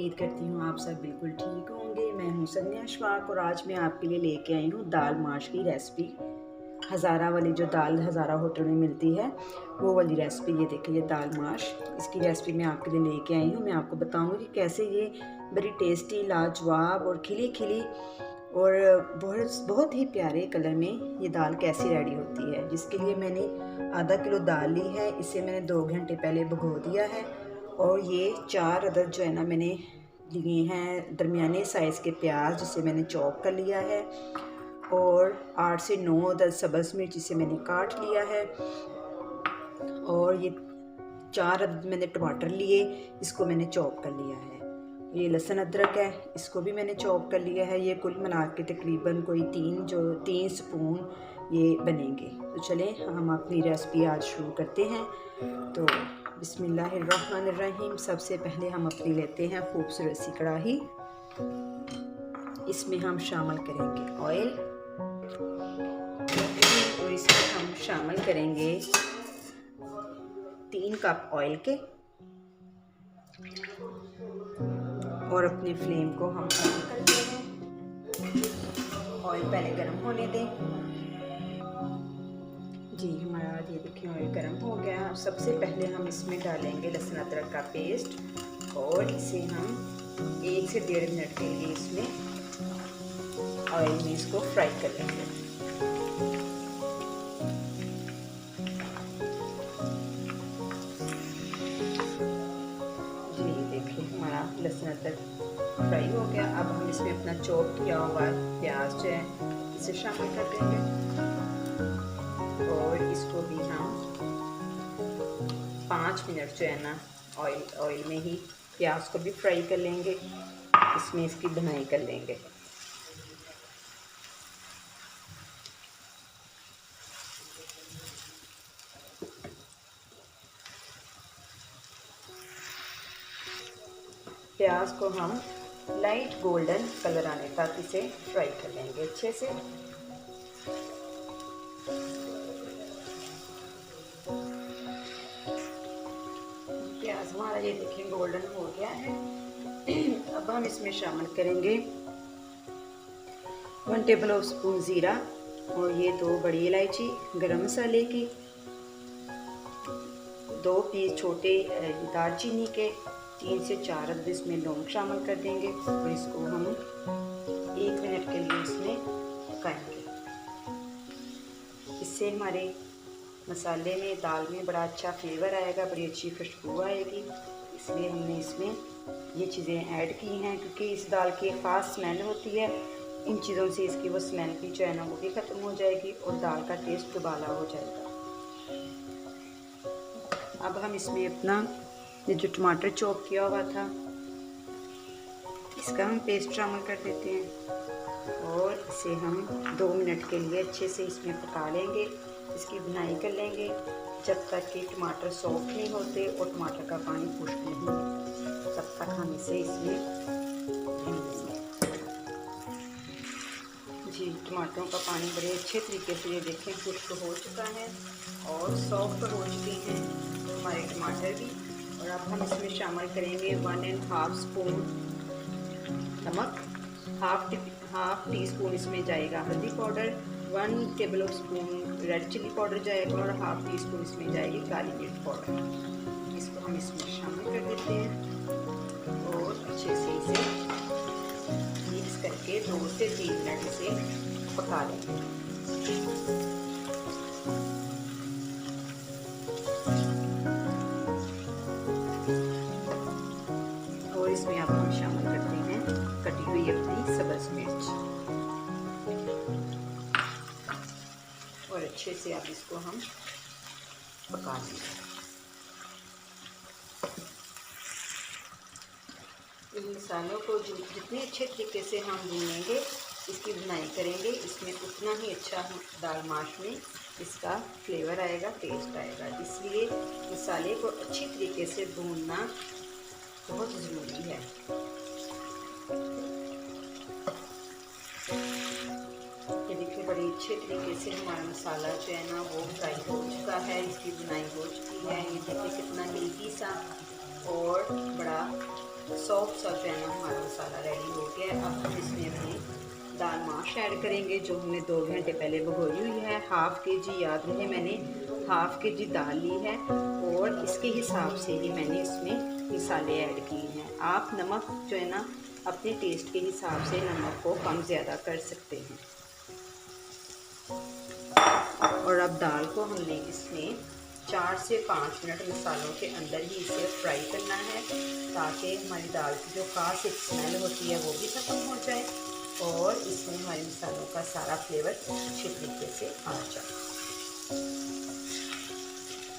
उम्मीद करती हूँ आप सब बिल्कुल ठीक होंगे। मैं हूँ सन्या अशफाक और आज मैं आपके लिए लेके आई हूँ दाल माश की रेसिपी। हज़ारा वाली जो दाल हज़ारा होटल में मिलती है वो वाली रेसिपी। ये देखिए, ये दाल माश, इसकी रेसिपी मैं आपके लिए लेके आई हूँ। मैं आपको बताऊँगी कि कैसे ये बड़ी टेस्टी, लाजवाब और खिली खिली और बहुत बहुत ही प्यारे कलर में ये दाल कैसी रेडी होती है। जिसके लिए मैंने आधा किलो दाल ली है। इसे मैंने 2 घंटे पहले भिगो दिया है। और ये 4 अदद जो है ना मैंने लिए हैं दरमियाने साइज़ के प्याज, जिसे मैंने चॉप कर लिया है। और 8 से 9 अदद सब्ज़ मिर्च, जिसे मैंने काट लिया है। और ये 4 अदद मैंने टमाटर लिए, इसको मैंने चॉप कर लिया है। ये लहसुन अदरक है, इसको भी मैंने चॉप कर लिया है। ये कुल मिला के तकरीबन कोई 3 स्पून ये बनेंगे। तो चलें हम अपनी रेसिपी आज शुरू करते हैं। तो बिस्मिल्लाहिर्रहमानिर्रहीम। सबसे पहले हम अपनी लेते हैं खूबसूरत सी कढ़ाई। इसमें हम शामिल करेंगे ऑयल और इसमें हम शामिल करेंगे 3 कप ऑयल के। और अपने फ्लेम को हम ऑन करते हैं। ऑयल पहले गर्म होने दें। जी हमारा ये देखिए ऑयल गर्म हो गया। सबसे पहले हम इसमें डालेंगे लहसुन अदरक का पेस्ट और इसे हम 1 से 1.5 मिनट के लिए इसमें ऑयल में इसको फ्राई कर लेंगे। जी देखिए हमारा लहसुन अदरक फ्राई हो गया। अब हम इसमें अपना चॉप किया हुआ प्याज जो है इसे शामिल कर देंगे। और इसको भी हम 5 मिनट जो है ना ऑयल में ही प्याज को भी फ्राई कर लेंगे। इसमें इसकी भुनाई कर लेंगे। प्याज को हम लाइट गोल्डन कलर आने तक इसे फ्राई कर लेंगे अच्छे से। प्याज हमारा ये देखिए गोल्डन हो गया है। अब हम इसमें शामिल करेंगे 1 टेबल स्पून ज़ीरा और ये 2 बड़ी इलायची गरम मसाले की, 2 पीस छोटे दालचीनी के, 3 से 4 अदद इसमें लौंग शामिल कर देंगे। और इसको हम 1 मिनट के लिए इसमें पकाएंगे। इससे हमारे मसाले में, दाल में बड़ा अच्छा फ्लेवर आएगा, बड़ी अच्छी खुशबू आएगी। इसलिए हमने इसमें ये चीज़ें ऐड की हैं, क्योंकि इस दाल की एक ख़ास स्मेल होती है। इन चीज़ों से इसकी वो स्मेल भी जो है ना वो भी ख़त्म हो जाएगी और दाल का टेस्ट दुबाला हो जाएगा। अब हम इसमें अपना ये जो टमाटर चॉप किया हुआ था इसका हम पेस्ट शामिल कर देते हैं। और इसे हम 2 मिनट के लिए अच्छे से इसमें पका लेंगे। इसकी भुनाई कर लेंगे जब तक कि टमाटर सॉफ्ट नहीं होते और टमाटर का पानी खुश्क नहीं होता, तब तक हम इसे इसमें भून लेंगे। जी टमाटरों का पानी बड़े अच्छे तरीके से ये देखें खुश्क हो चुका है और सॉफ्ट हो चुके हैं हमारे टमाटर भी। और अब हम इसमें शामिल करेंगे 1.5 स्पून नमक, हाफ टी स्पून इसमें जाएगा हल्दी powder, 1 tablespoon red chilli powder जाएगा और हाफ टी स्पून इसमें जाएगी काली मिर्च पाउडर। इसको हम इसमें शामिल कर देते हैं और अच्छे से इसे मिक्स करके 2 से 3 मिनट इसे पका लेंगे। और इसमें अब हम शामिल करते हैं कटी हुई अपनी सब्ज़ मिर्च और अच्छे से अब इसको हम पका लेंगे। इन मसालों को जितने अच्छे तरीके से हम भूनेंगे, इसकी भुनाई करेंगे, इसमें उतना ही अच्छा दाल माश में इसका फ्लेवर आएगा, टेस्ट आएगा। इसलिए मसाले को अच्छी तरीके से भूनना बहुत ज़रूरी है। ये देखिए बड़ी अच्छे तरीके से हमारा मसाला जो है ना वो फ्राई हो चुका है, इसकी बुनाई हो चुकी है। ये देखिए कितना मिल्की सा और बड़ा सॉफ्ट सा जो है ना हमारा मसाला रेडी हो गया है। अब हम इसमें अपनी दाल माश ऐड करेंगे जो हमने 2 घंटे पहले भिगोई हुई है। हाफ़ के जी, याद रहे मैंने हाफ़ के जी दाल ली है और इसके हिसाब से ही मैंने इसमें मसाले ऐड किए हैं। आप नमक जो है ना अपने टेस्ट के हिसाब से नमक को कम ज़्यादा कर सकते हैं। और अब दाल को हमने इसमें 4 से 5 मिनट मसालों के अंदर ही इसे फ्राई करना है ताकि हमारी दाल की जो खास एक स्मेल होती है वो भी ख़त्म हो जाए और इसमें हमारे मसालों का सारा फ्लेवर अच्छे तरीके से आ जाए।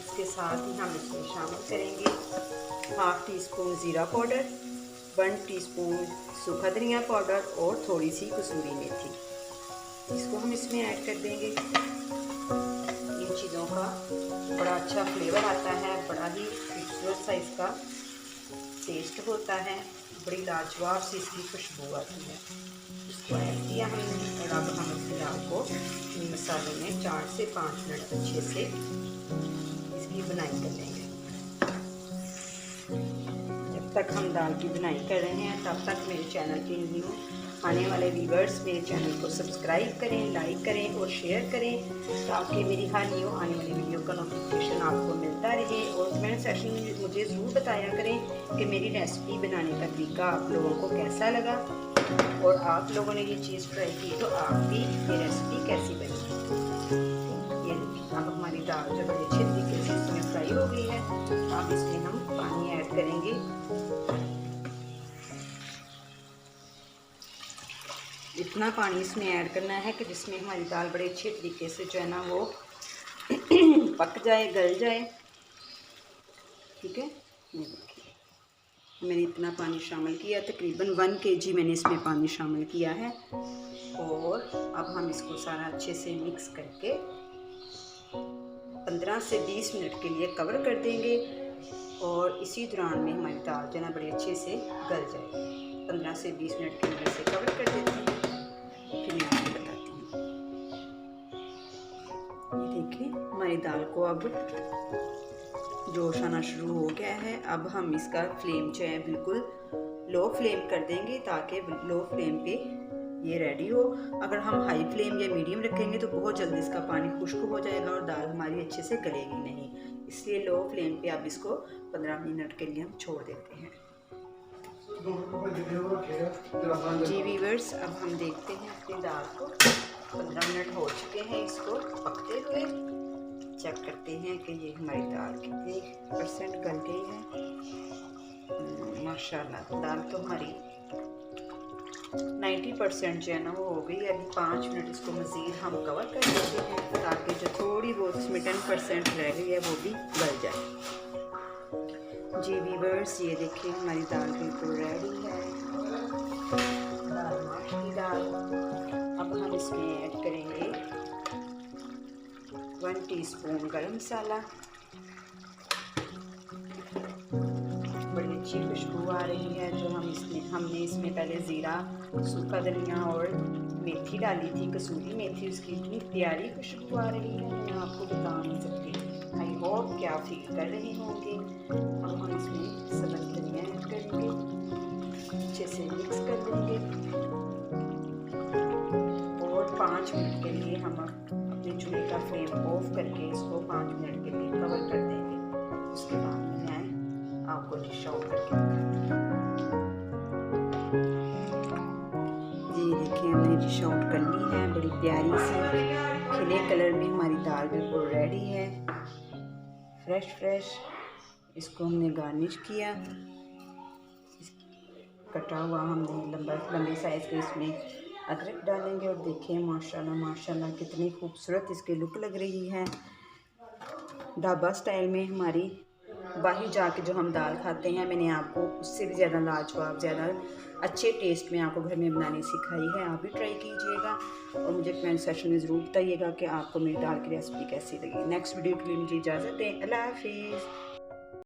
इसके साथ ही हम इसमें शामिल करेंगे हाफ़ टी स्पून ज़ीरा पाउडर, 1 टीस्पून सूखा धनिया पाउडर और थोड़ी सी कसूरी मेथी। इसको हम इसमें ऐड कर देंगे। इन चीज़ों का बड़ा अच्छा फ्लेवर आता है, बड़ा ही खूबसूरत सा इसका टेस्ट होता है, बड़ी लाजवाब सी इसकी खुशबू आती है। इसको ऐड किया हमने और अब हम इस दाल को इन मसालों में 4 से 5 मिनट अच्छे से इसकी बुनाई कर लेंगे। जब तक हम दाल की बुनाई कर रहे हैं तब तक मेरे चैनल के न्यू आने वाले व्यूवर्स मेरे चैनल को सब्सक्राइब करें, लाइक करें और शेयर करें ताकि मेरी हर न्यू आने वाली वीडियो का नोटिफिकेशन आपको मिलता रहे। और कमेंट सेक्शन में मुझे ज़रूर बताया करें कि मेरी रेसिपी बनाने का तरीका आप लोगों को कैसा लगा और आप लोगों ने ये चीज़ ट्राई की तो आप भी ये रेसिपी कैसी बनी। ये अब हमारी दाल जो बड़े अच्छे तरीके से इसमें फ्राई हो गई है। अब इसमें हम पानी ऐड करेंगे। इतना पानी इसमें ऐड करना है कि जिसमें हमारी दाल बड़े अच्छे तरीके से जो है ना वो पक जाए, गल जाए। ठीक है, ये देखिए मैंने इतना पानी शामिल किया, तकरीबन 1 kg मैंने इसमें पानी शामिल किया है। और अब हम इसको सारा अच्छे से मिक्स करके 15 से 20 मिनट के लिए कवर कर देंगे और इसी दौरान में हमारी दाल जो है ना बड़े अच्छे से गल जाएगी। 15 से 20 मिनट के लिए इसे कवर कर देते हैं, फिर मैं आपको बताती हूँ। ये देखिए हमारी दाल को अब जोश आना शुरू हो गया है। अब हम इसका फ्लेम जो है बिल्कुल लो फ्लेम कर देंगे ताकि लो फ्लेम पे ये रेडी हो। अगर हम हाई फ्लेम या मीडियम रखेंगे तो बहुत जल्दी इसका पानी खुश्क हो जाएगा और दाल हमारी अच्छे से गलेगी नहीं, इसलिए लो फ्लेम पे अब इसको 15 मिनट के लिए हम छोड़ देते हैं। जी व्यूअर्स, अब हम देखते हैं अपनी दाल को। 15 मिनट हो चुके हैं इसको पकते हुए। चेक करते हैं कि ये हमारी दाल कितनी % गल गई है। माशाल्लाह दाल तो हमारी 90% जो है ना वो हो गई। अभी 5 मिनट इसको मज़ीद हम कवर कर देते हैं ताकि जो थोड़ी बहुत इसमें 10% रह गई है वो भी गल जाए। जी व्यूअर्स, ये देखिए हमारी दाल बिल्कुल रेडी है, दाल माश की दाल। अब हम इसमें ऐड करेंगे 1 टीस्पून गरम मसाला। बड़ी अच्छी खुशबू आ रही है जो हमने इसमें पहले ज़ीरा, सूखा धनिया और मेथी डाली थी, कसूरी मेथी। उसकी इतनी प्यारी खुशबू आ रही है मैं आपको बता नहीं सकती। आई होप कि आप फील कर रहे होंगे। अब हम इसमें सब्ज़ धनिया ऐड करेंगे, अच्छे से मिक्स कर देंगे और 5 मिनट के लिए हम अपने चूल्हे का फ्लेम ऑफ करके इसको 5 मिनट के लिए कवर कर देंगे। उसके बाद मैं आपको डिश आउट करके दिखाती हूँ। ये देखिए हमने डिश आउट कर ली है, बड़ी प्यारी सी खिले कलर में हमारी दाल बिल्कुल रेडी है, फ्रेश। इसको हमने गार्निश किया, कटा हुआ हमने लंबे साइज़ के इसमें अदरक डालेंगे और देखिए माशाल्लाह कितनी खूबसूरत इसकी लुक लग रही है। ढाबा स्टाइल में हमारी बाहर जाके जो हम दाल खाते हैं, मैंने आपको उससे भी ज़्यादा लाजवाब, ज़्यादा अच्छे टेस्ट में आपको घर में बनानी सिखाई है। आप भी ट्राई कीजिएगा और मुझे कमेंट सेक्शन में ज़रूर बताइएगा कि आपको मेरी दाल की रेसिपी कैसी लगी। नेक्स्ट वीडियो के लिए मुझे इजाज़त दें। अल्लाह हाफिज़।